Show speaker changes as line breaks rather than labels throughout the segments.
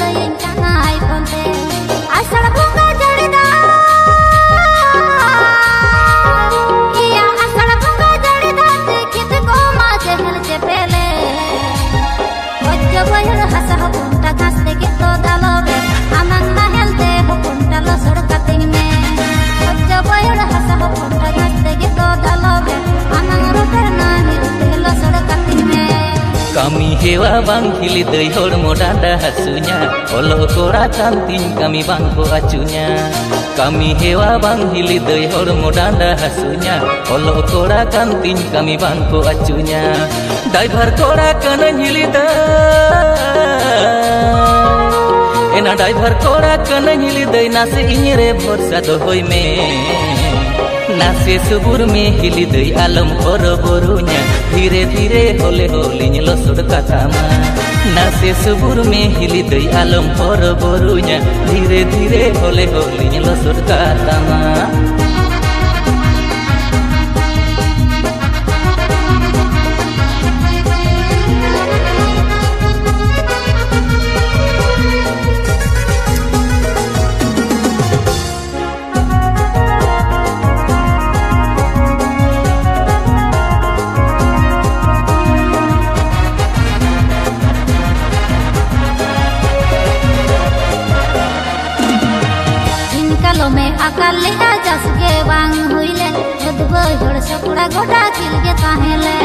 लई बोलते आषाढ़ बंगा जड़दा या आषाढ़ बंगा जड़दा खेत को माज हल के पहले वज्ज बहर हसा हुंटा घास ते के तो दालोबे आमंग ना हेलते हुंटा लो सड़कतिन में वज्ज बहर हसा हुंटा घास ते के तो दालोबे आमंग रोटर ना हेलते लो सड़कतिन में
kami hewa bang hili dei hormo dada hasunya olo kora kantin kami bangko acunya kami hewa bang hili dei hormo dada hasunya olo kora kantin kami bangko acunya driver kora kanan hili dei ena driver kora kanan hili dei nase inyere bhorsa dohoi me nase subur में हिली दई आलम और बोरुnya धीरे धीरे होले होलिन लसुड़ कथामा nase subur में हिली दई आलम और बोरुnya धीरे धीरे होले होलिन लसुड़ कथामा
में अकाल लेटा जस के वांग हुईले दुधबो हड़ सकुड़ा गोटा किल के ताहेले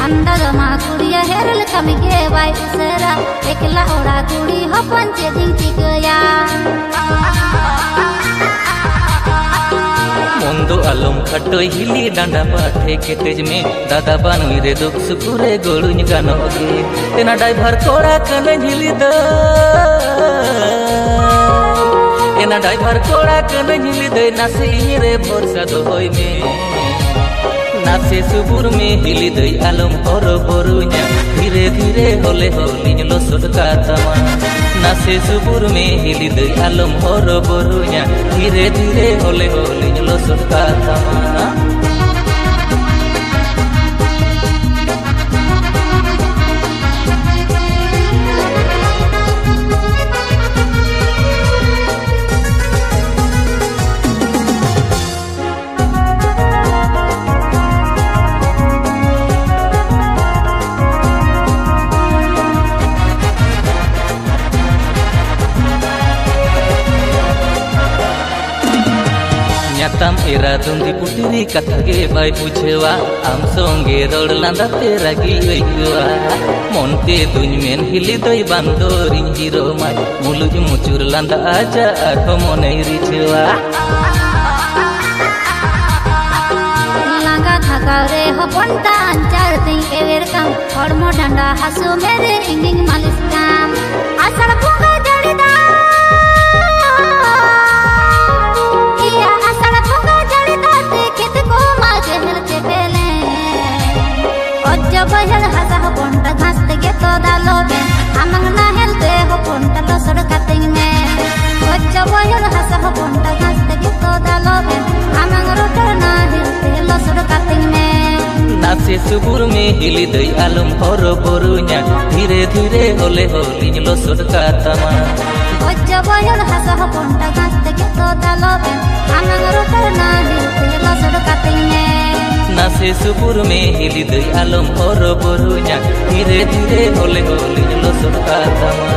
अंडा जमा कुड़िया हेरल कमी के बाई उसरा एकला ओड़ा कुड़ी हो पंचे दिन टिकया
मोंदो आलम खटो हिली डांडा पाठे केटेज में दादा बानुई रे दुख सुकुरे गोड़ुन गानोगे तेना ड्राइवर कोड़ा कने हिली द एना ड्राइवर कोड़ा कने हिली दे नासे इरे भरोसा दोहई में नासे सुबुर में हिली दे आलम और बोरुnya धीरे धीरे होले होलिन लसुड़ कथामा नासे सुबुर में हिली दे आलम और बोरुnya धीरे धीरे होले होलिन लसुड़ कथामा tam era dundi putiri kathage bai puchewa am songe rod landa te ragi oikwa monte duny men hili doi bandorin hiro mai muluj mucur landa aja arho monei richewa
langa thaka re hoponta anchar ting ever kam hormo danda hasu mere inging malis kam asal bunga jadida बहर हसा हुंटा घास ते के तो दालोबे आमंग ना हेलते हुंटा लो सड़कतिन में वज्ज बहर हसा हुंटा घास ते के तो दालोबे आमंग रोटर ना हेलते लो सड़कतिन में
नासे सुबुर में हिली दई आलम और बोरुnya धीरे धीरे होले होलिन लसुड़ कथामा
वज्ज बहर हसा हुंटा घास ते के तो दालोबे आमंग रोटर ना हेलते लो सड़कतिन में
नासे सुबुर में हिली दई आलम और बोरुnya धीरे धीरे होले होलिन लसुड़ कथामा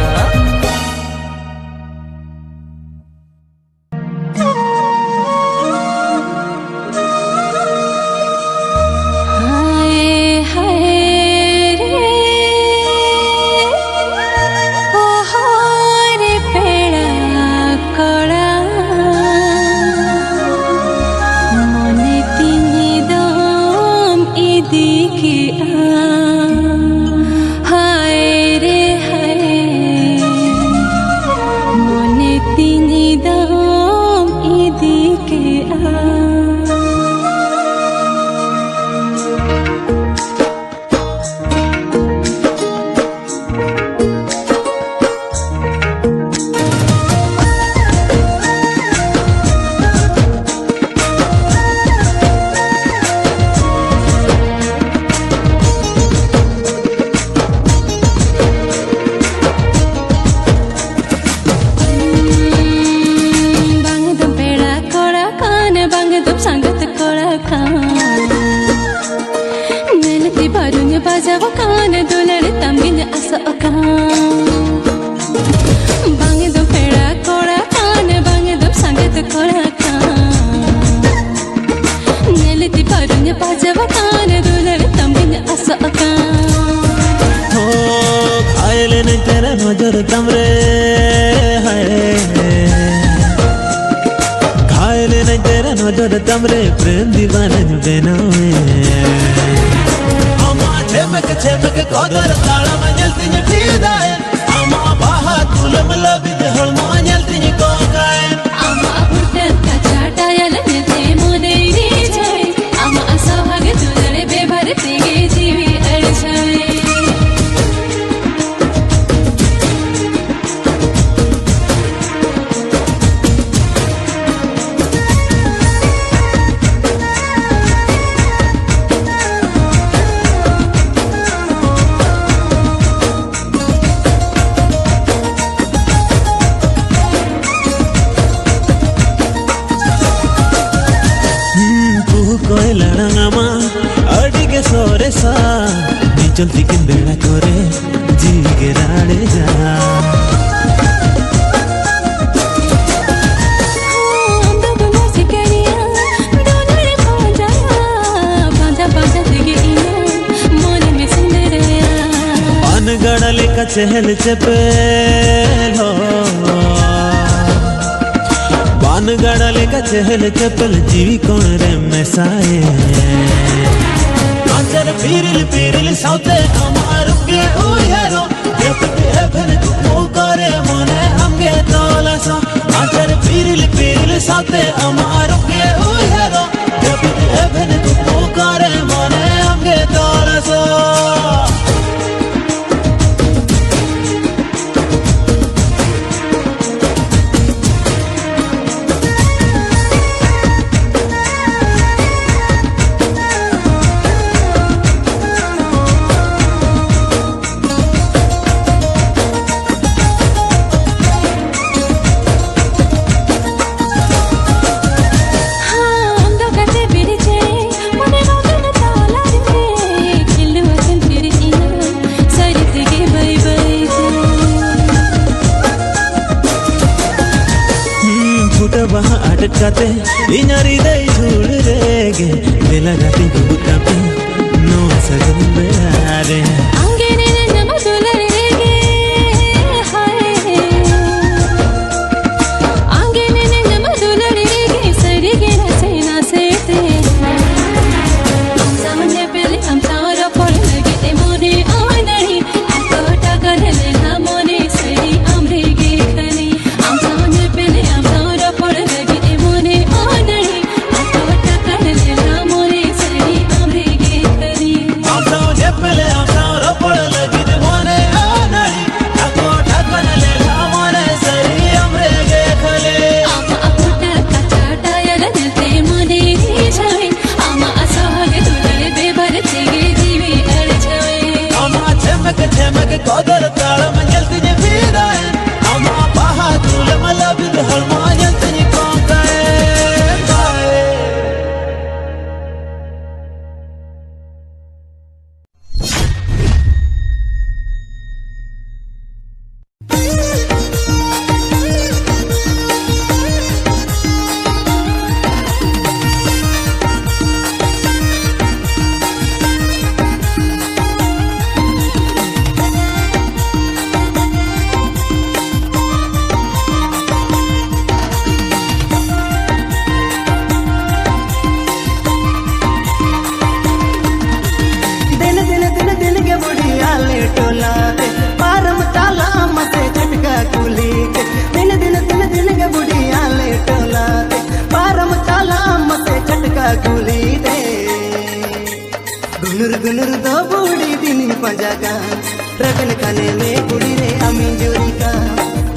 pajawakan dular tamgin asakan bange do pera kora kan bange do sanget kora kan neliti parunya pajawakan dular tamgin asakan
ho khayele ne tera nazar tamre hai khayele ne tera nazar tamre prem diwana benawe चमक कोदर ताला मंजल तिन पीदाय अमा बाहा तुलम लबिद हल मंजल तिन कोगाय
ama putan kachata yal nete moderi chai ama asavag dulare bebar tege jivi archai
सोरेसा चलती किन बेड़ा करे जी के राड़े जा गड़ले का चहल चपेल हो बान गड़ले का चहल चपल जीवी कौन रे मैसाए आंचर पीरिल साउते हमारू के उयरो देखते हेवन तू करे मने हमगे तोला सा आंचर पीरिल साउते हमारू के उयरो देखते हेवन तू करे मने हमगे तोला सा अटकाते इनारी दे झूल रेगे बेला गाती गुबुताते नो सजन बेरे
अंगे ने नम दुलर रेगे हाय अंगे ने नम दुलर रेगे सरी के ना सेते हम सामने पहले हम सारा पड़ लगे ते मोने आनड़ी आकोटा कर ले ना मोने सरी हमरे गे खली हम सामने पहले हम सारा पड़ लगे
चमक कोदर ताला मंजल तिने पीदाय अमा बाहा तुलम लबिद हल मंजल तिने कोगाय गुनुर दो बूढ़ी दिन पंजागा रगन खाने में बुढ़ी रे अमीन जोरी का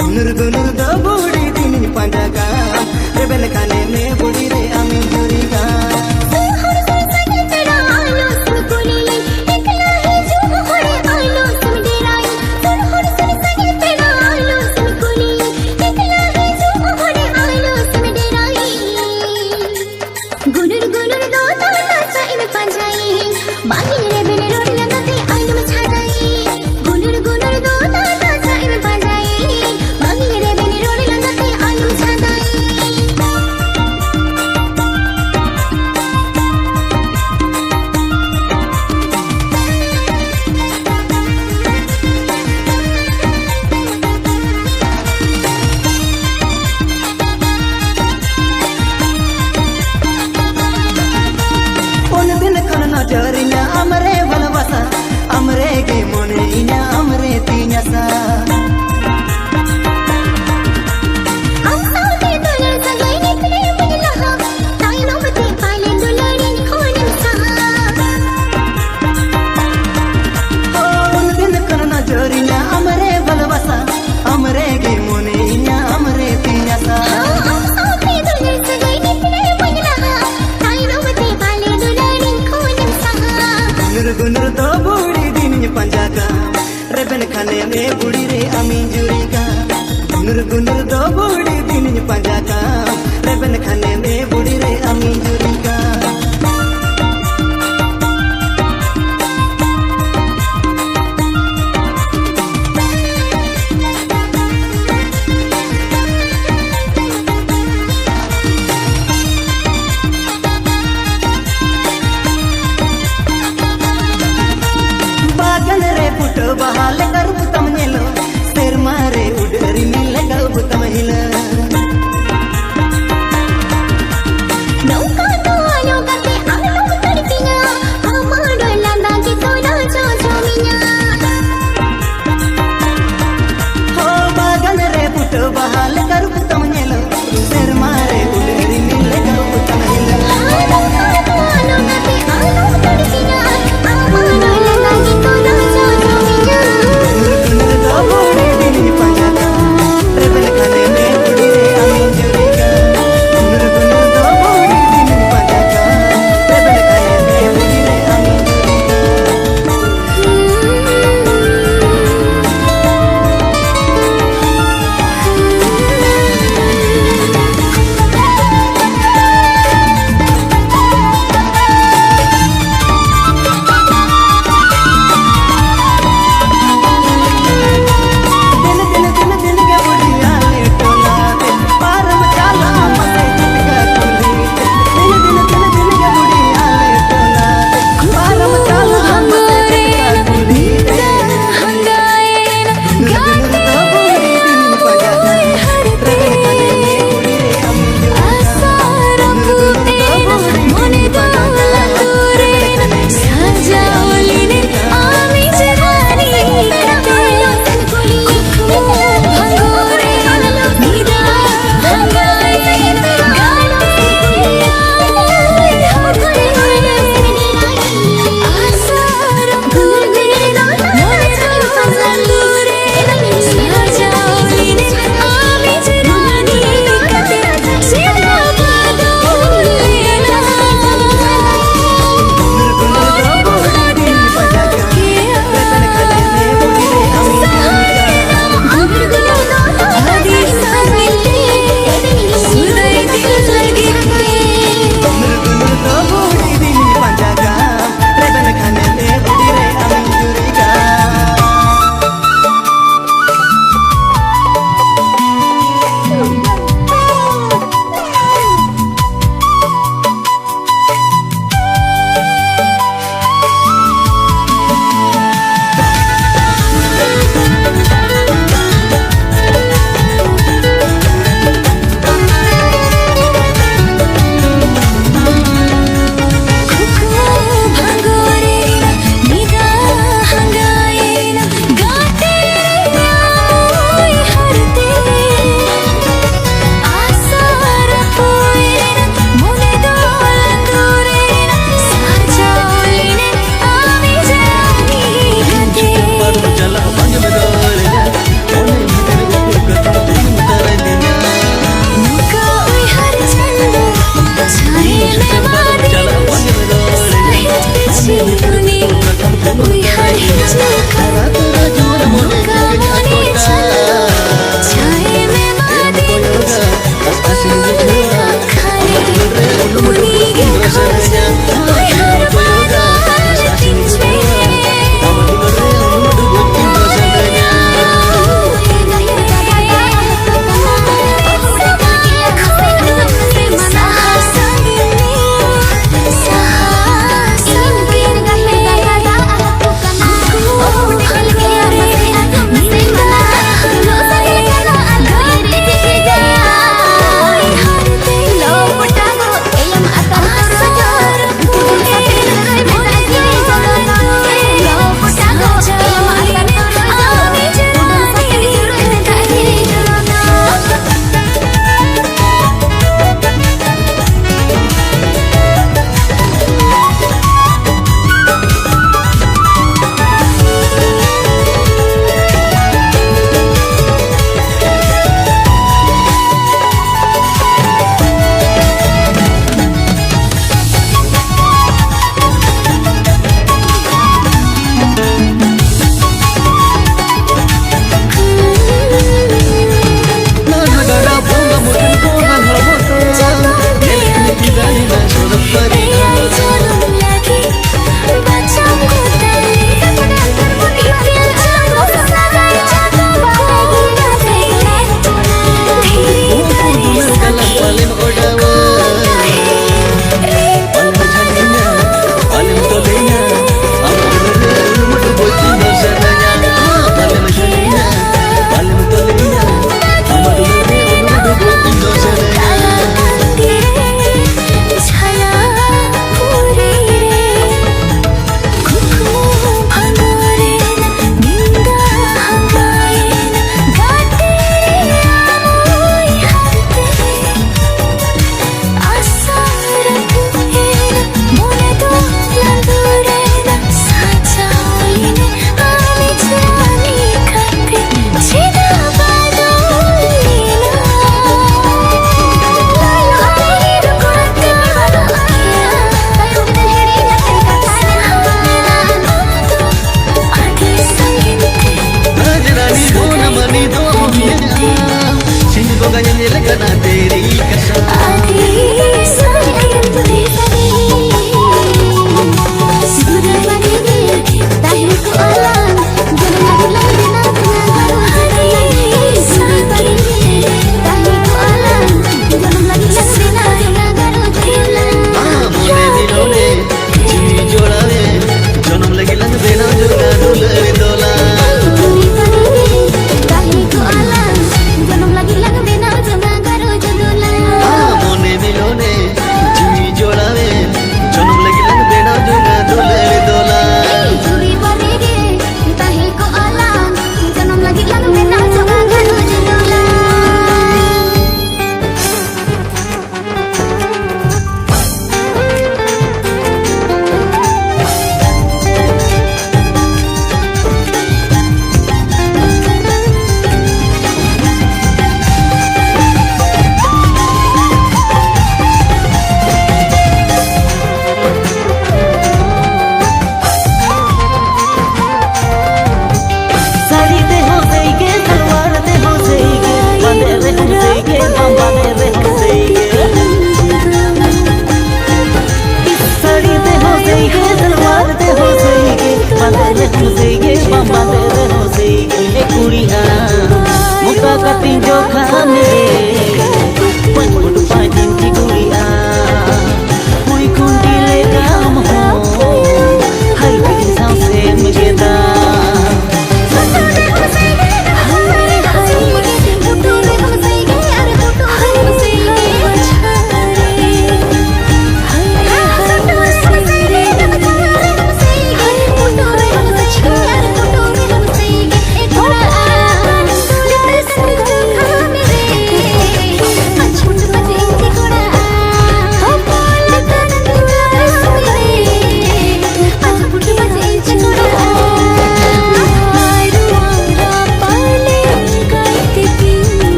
गुनुर दो बूढ़ी दिन पंजागा रगन खाने में बुढ़ी रे अमीन जोरी का
गुनुर दो ताला सा इन पंजाई बागी रे बिन रोड लगाते
gunur to budi din panjaka reben khane me budi re ami jurika gunur to budi din panjaka reben khane me budi re ami jurika bahale kar butam nyelo ser mare udari mil gau butam hila
नौका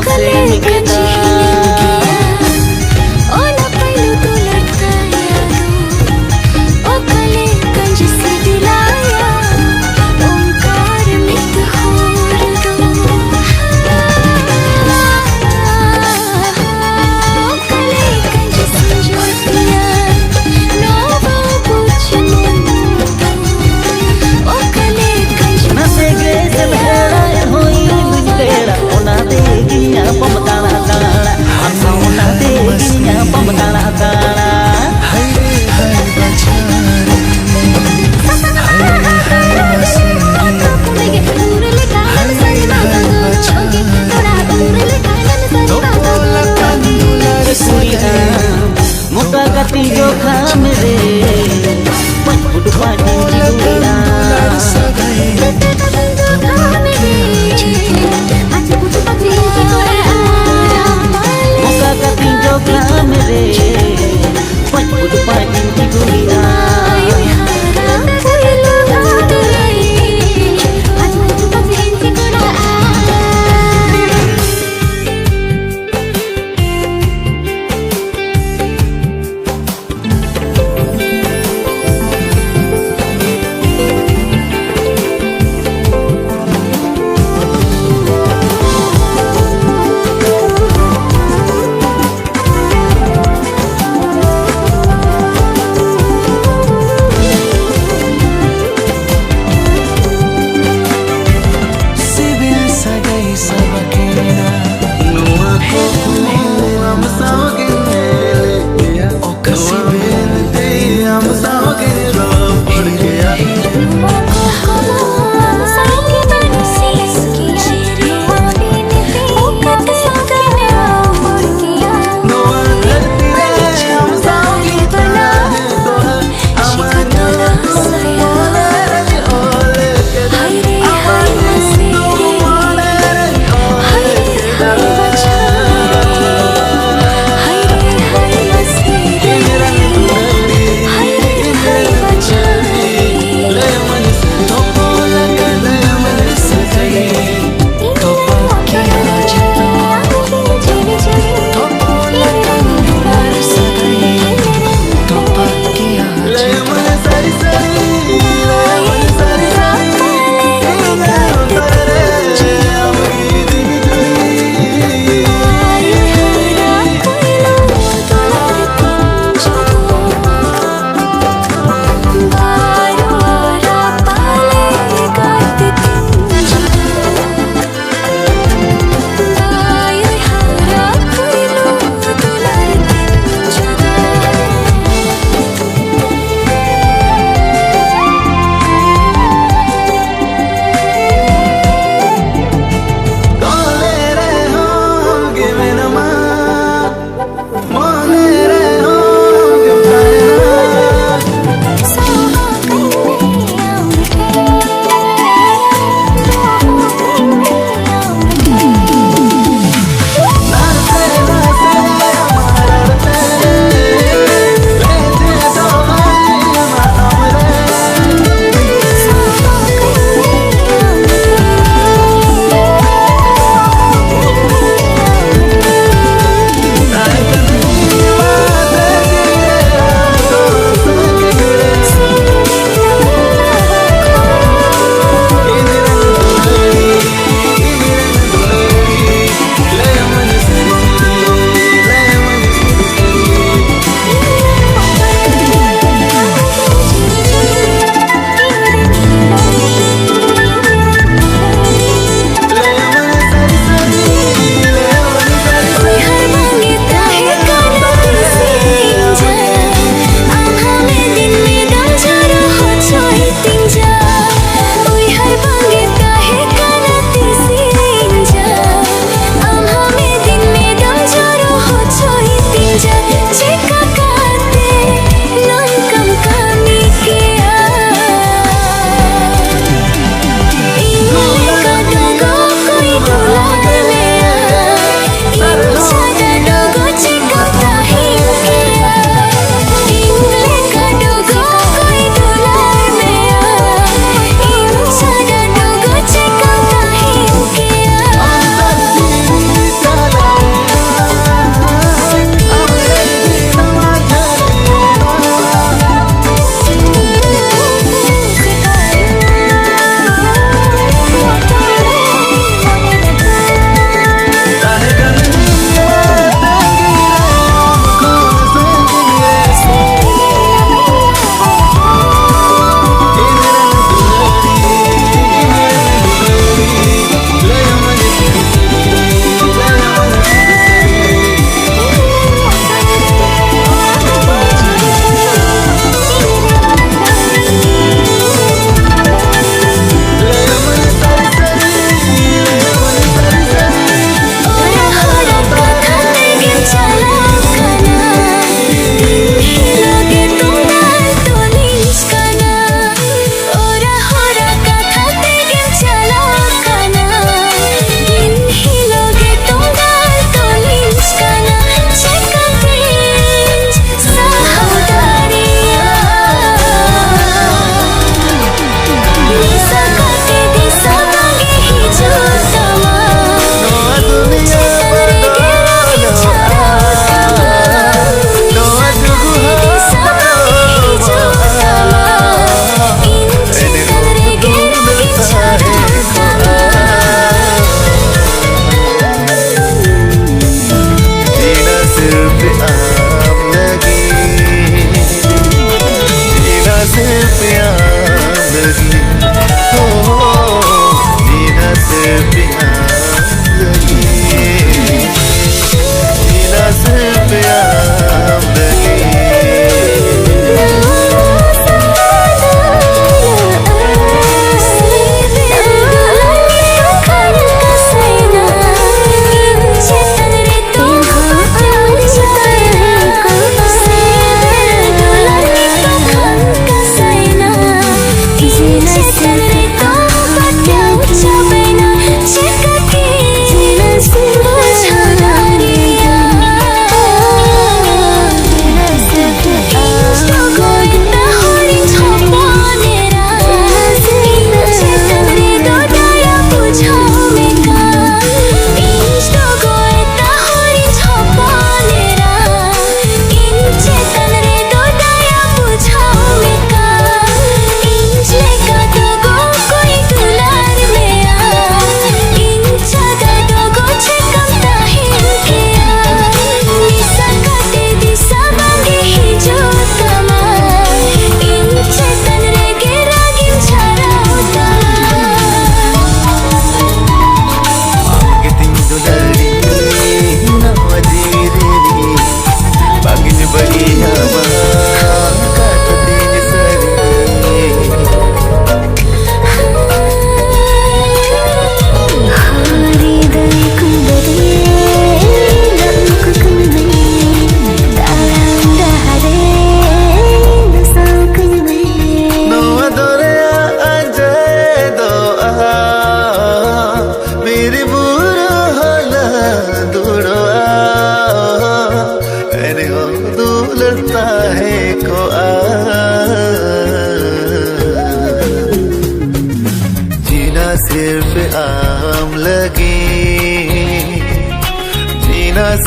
nasi mikita
Ola pailu tu latkaya O kale kanji se dilaya Omkar mit khor do O kale kanji se jyotiya Nova puchi mundo O kale kanji
nasi grese mera hoi lujera ona deginya pamatana tana asa ona deginya pamatana tana
हाय हाय बचारे हाय
Kumege urle kalam sari mata choge Toda urle kalam sari mata
Surya muka kati jo khamre put pani jigura muka kati jo khamre put pani jigura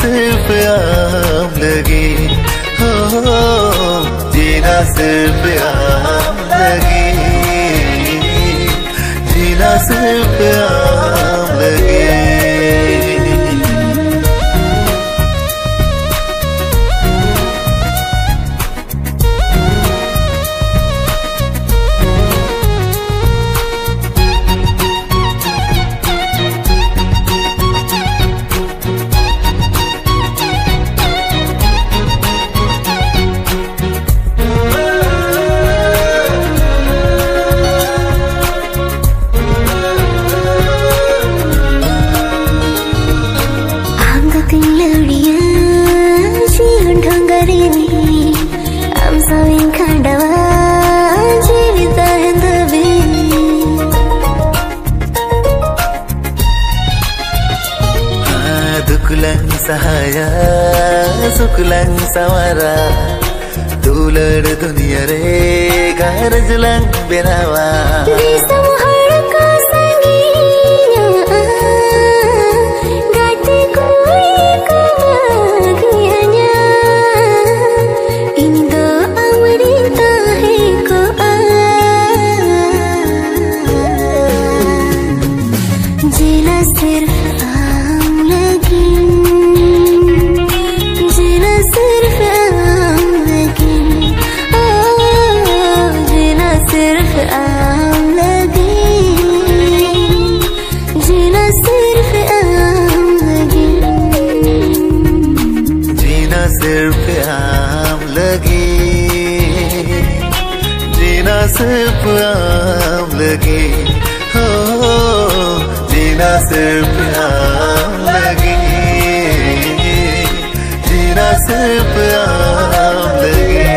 सिर्फ आम लगे, हो जीना सिर्फ आम लगे, जीना सिर्फ आम लगे। Dukulang sahaya, sukulang samara, dular dunia re garajlang benawa. सिर्फ आम लगे, जीना सिर्फ आम लगे, हो जीना सिर्फ आम लगे, जीना सिर्फ आम लगे।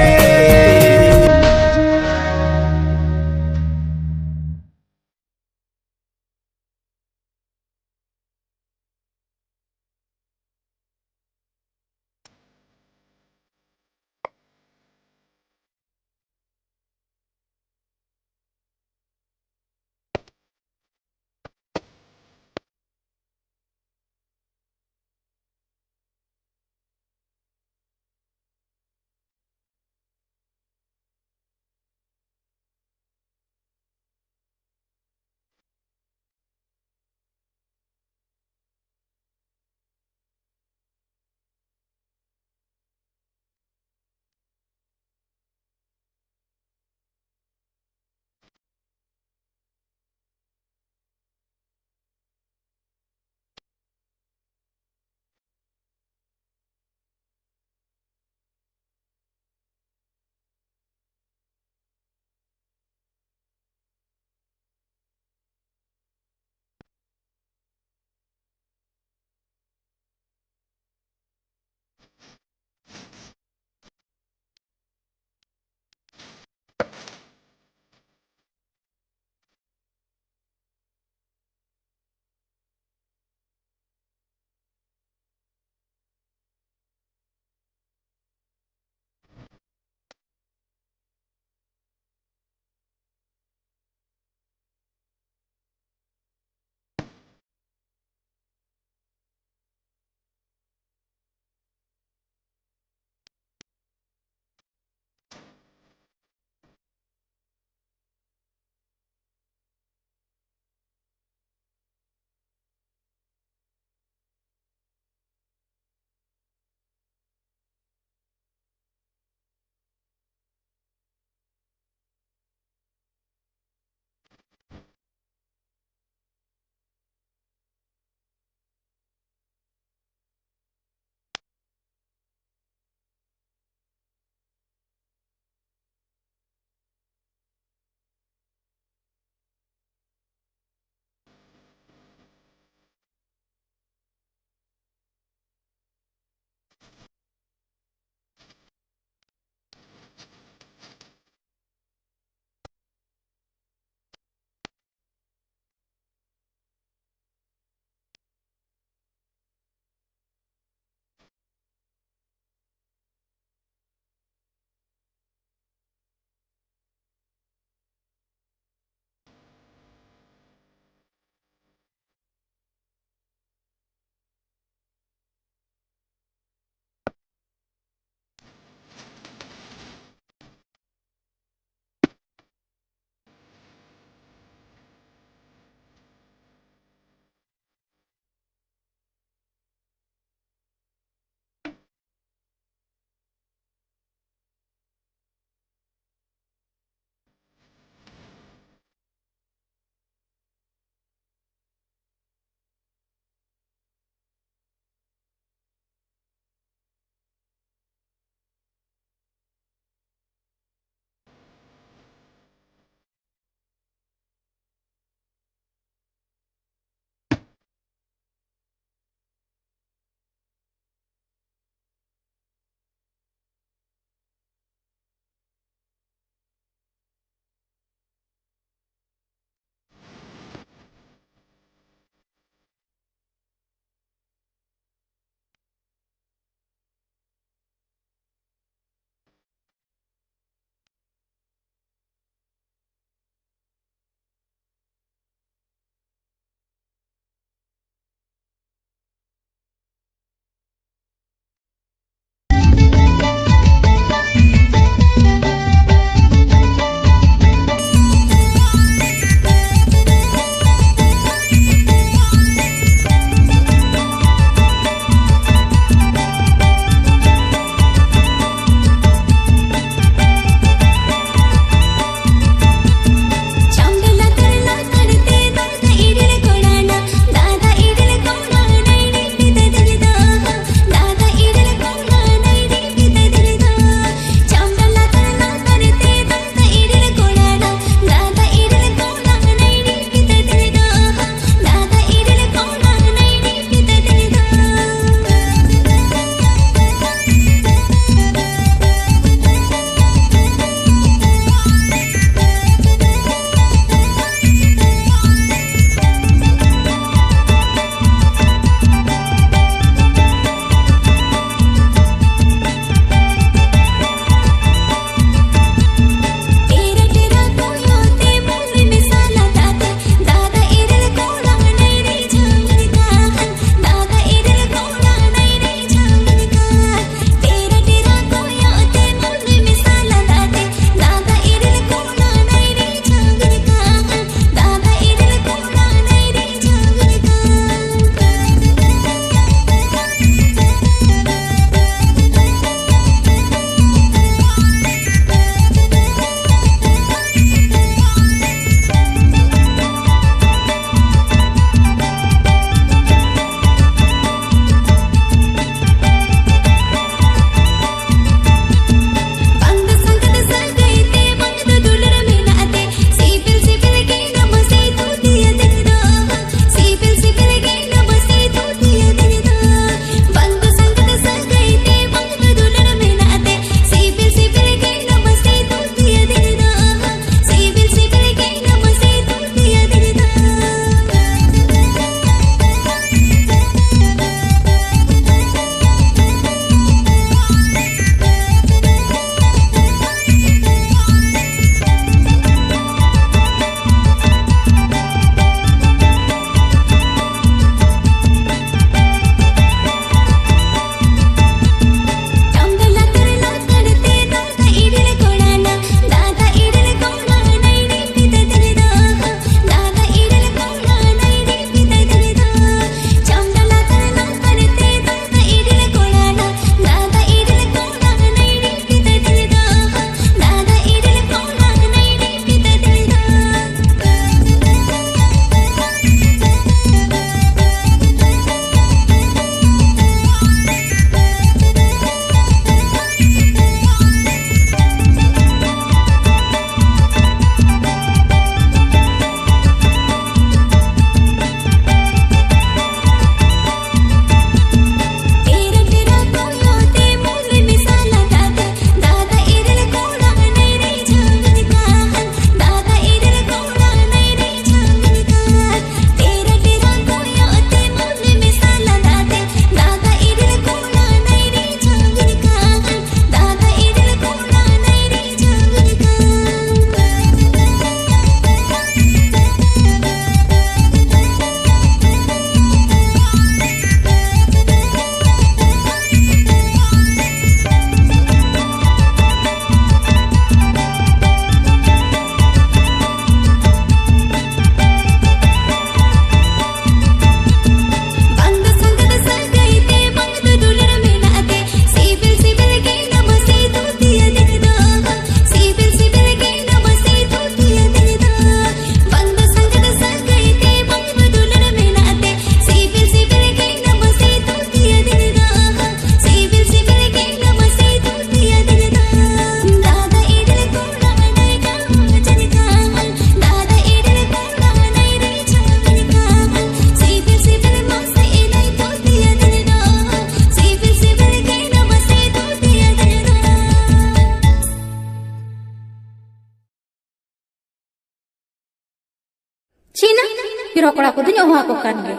हिरो कोड़ा को दिन ओहा को कान गे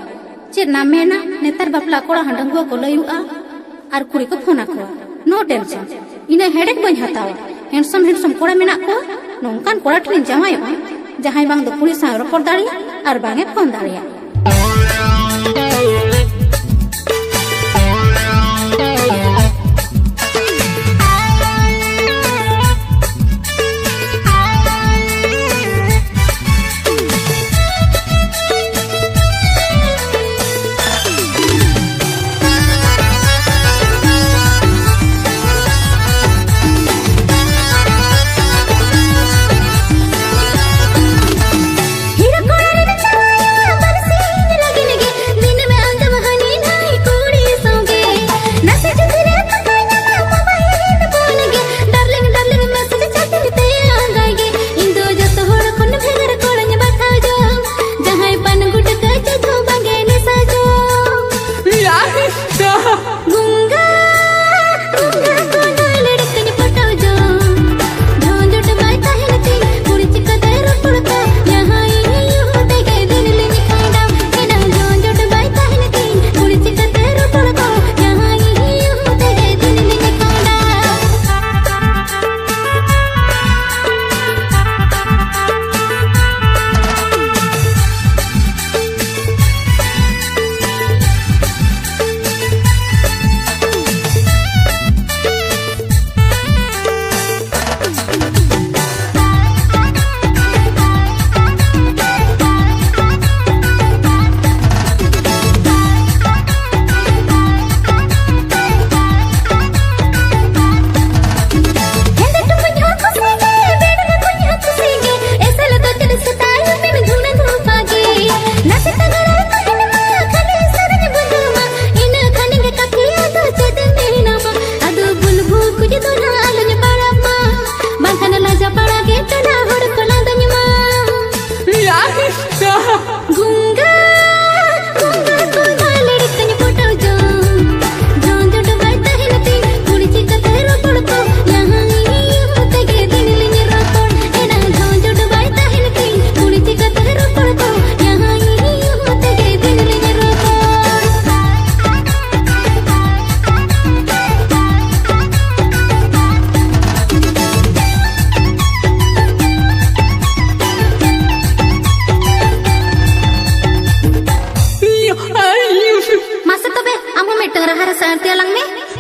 चे ना मेना नेतार बापला कोड़ा हंडंगो को लयुआ आर कुड़ी को फोना को नो टेंशन इना हेडेक बन हतावा हैंडसम कोड़ा मेना को नोंकान कोड़ा ठिन जामायवा जहां बांग दो कुड़ी सा रोपड़ दाड़िया आर बांगे फोन दाड़िया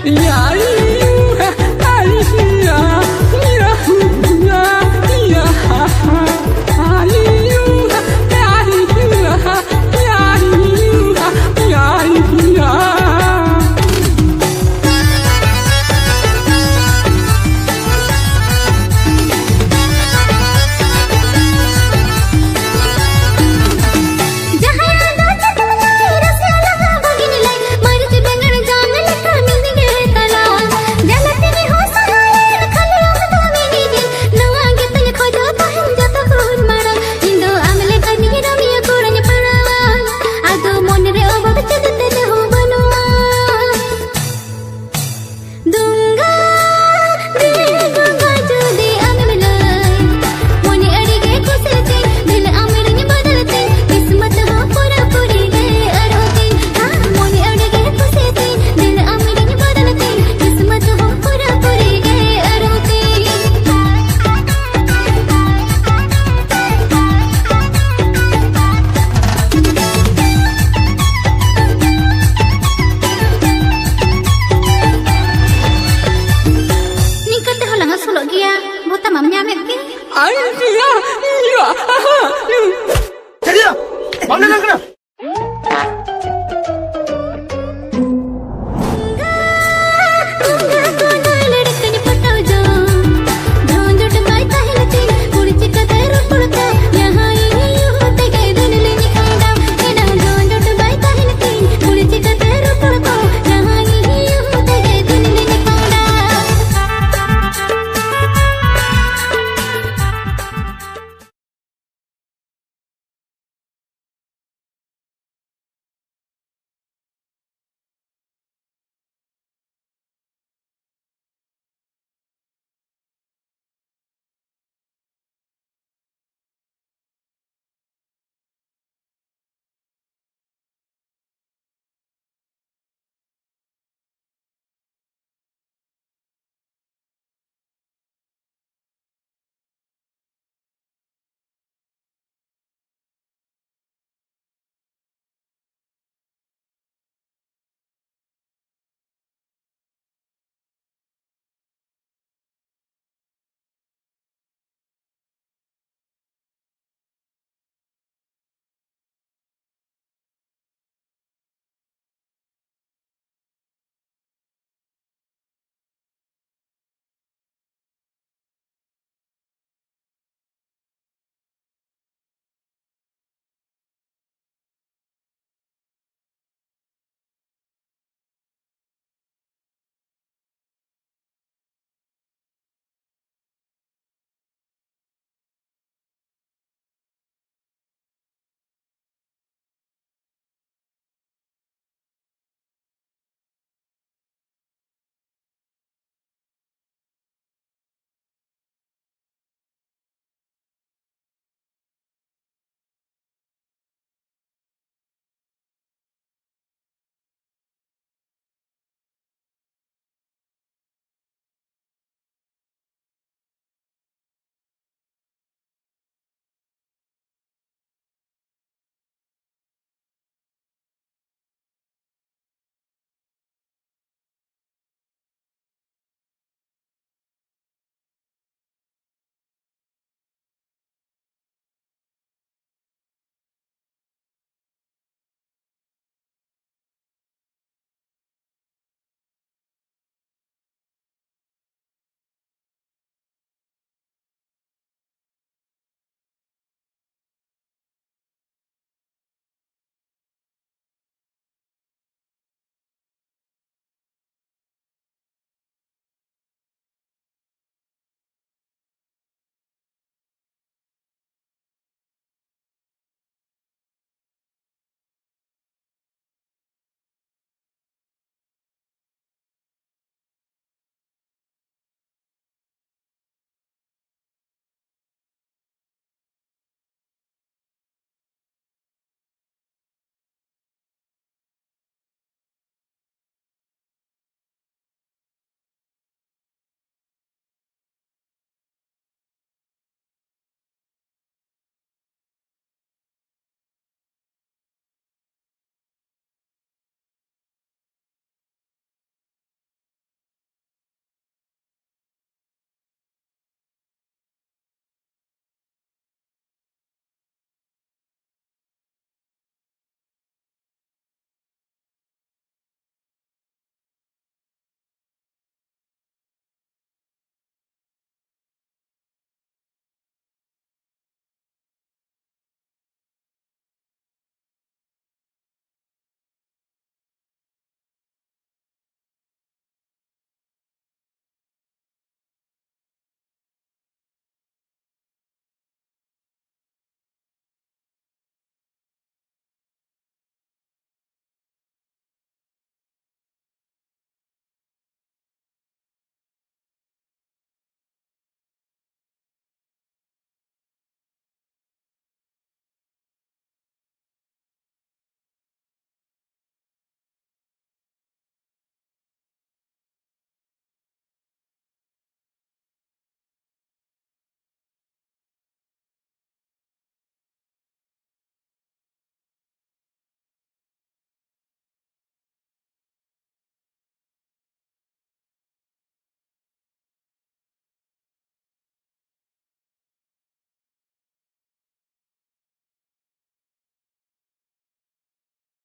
Ya.